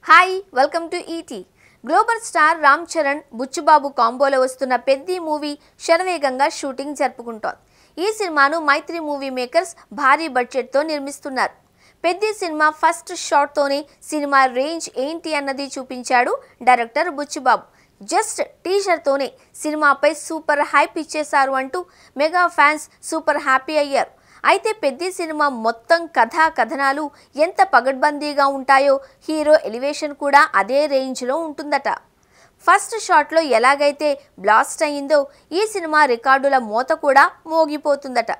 Hi welcome to ET. Global star Ram Charan Buchi Babu కాంబోలో వస్తున్న Peddi movie శరవేగంగా షూటింగ్ జరుపుకుంటోంది. ఈ సినిమాను మైత్రి మూవీ మేకర్స్ భారీ బడ్జెట్తో నిర్మిస్తున్నారు. పెద్ది సినిమా ఫస్ట్ షాట్తోనే సినిమా రేంజ్ ఏంటి అన్నది చూపించాడు డైరెక్టర్ బుచ్చుబాబు. జస్ట్ టీజర్తోనే సినిమాపై సూపర్ హైప్ ఇచ్చేశారు అంటూ మెగా ఫ్యాన్స్ సూపర్ హ్యాపీ అయ్యారు. అయితే పెద్ది సినిమా మొత్తం కథనాలు ఎంత పగడ్బందీగా ఉంటాయో హీరో ఎలివేషన్ కూడా అదే రేంజ్లో ఉంటుందట. ఫస్ట్ షాట్లో ఎలాగైతే బ్లాస్ట్ అయిందో ఈ సినిమా రికార్డుల మోత కూడా మోగిపోతుందట.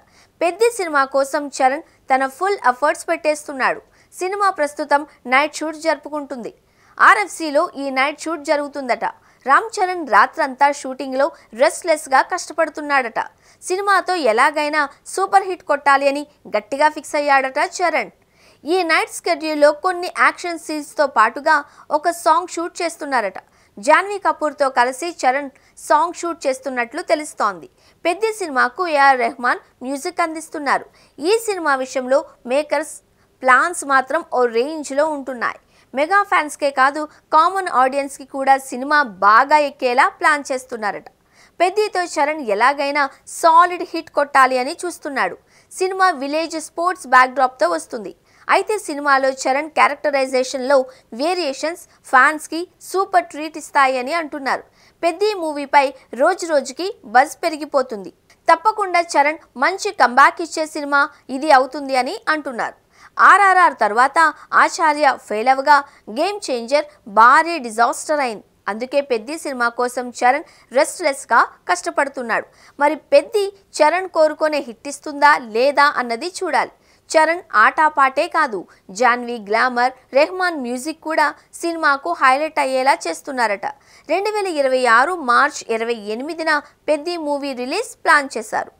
పెద్ది సినిమా కోసం చరణ్ తన ఫుల్ ఎఫర్ట్స్ పెట్టేస్తున్నాడు. సినిమా ప్రస్తుతం నైట్ షూట్ జరుపుకుంటుంది. ఆర్ఎఫ్సిలో ఈ నైట్ షూట్ జరుగుతుందట. రామ్ చరణ్ రాత్రంతా షూటింగ్లో రెస్ట్లెస్గా కష్టపడుతున్నాడట. సినిమాతో ఎలాగైనా సూపర్ హిట్ కొట్టాలి అని గట్టిగా ఫిక్స్ అయ్యాడట చరణ్. ఈ నైట్ స్కెడ్యూల్లో కొన్ని యాక్షన్ సీన్స్తో పాటుగా ఒక సాంగ్ షూట్ చేస్తున్నారట. జాన్వీ కపూర్తో కలిసి చరణ్ సాంగ్ షూట్ చేస్తున్నట్లు తెలుస్తోంది. పెద్ది సినిమాకు ఏఆర్ రెహమాన్ మ్యూజిక్ అందిస్తున్నారు. ఈ సినిమా విషయంలో మేకర్స్ ప్లాన్స్ మాత్రం ఓ రేంజ్లో ఉంటున్నాయి. మెగా ఫ్యాన్స్కే కాదు కామన్ ఆడియన్స్కి కూడా సినిమా బాగా ఎక్కేలా ప్లాన్ చేస్తున్నారట. పెద్దితో చరణ్ ఎలాగైనా సాలిడ్ హిట్ కొట్టాలి అని చూస్తున్నాడు. సినిమా విలేజ్ స్పోర్ట్స్ బ్యాక్డ్రాప్తో వస్తుంది. అయితే సినిమాలో చరణ్ క్యారెక్టరైజేషన్లో వేరియేషన్స్ ఫ్యాన్స్కి సూపర్ ట్రీట్ ఇస్తాయని అంటున్నారు. పెద్ది మూవీపై రోజుకి బజ్ పెరిగిపోతుంది. తప్పకుండా చరణ్ మంచి కంబ్యాక్ ఇచ్చే సినిమా ఇది అవుతుంది అని అంటున్నారు. ఆర్ఆర్ఆర్ తర్వాత ఆచార్య ఫెయిల్ అవగా గేమ్ చేంజర్ భారీ డిజాస్టర్ అయింది. అందుకే పెద్ది సినిమా కోసం చరణ్ రెస్ట్లెస్గా కష్టపడుతున్నాడు. మరి పెద్ది చరణ్ కోరుకునే హిట్ ఇస్తుందా లేదా అన్నది చూడాలి. చరణ్ ఆటాపాటే కాదు, జాన్వీ గ్లామర్, రెహమాన్ మ్యూజిక్ కూడా సినిమాకు హైలైట్ అయ్యేలా చేస్తున్నారట. 2026 మార్చ్ 28న పెద్ది మూవీ రిలీజ్ ప్లాన్ చేశారు.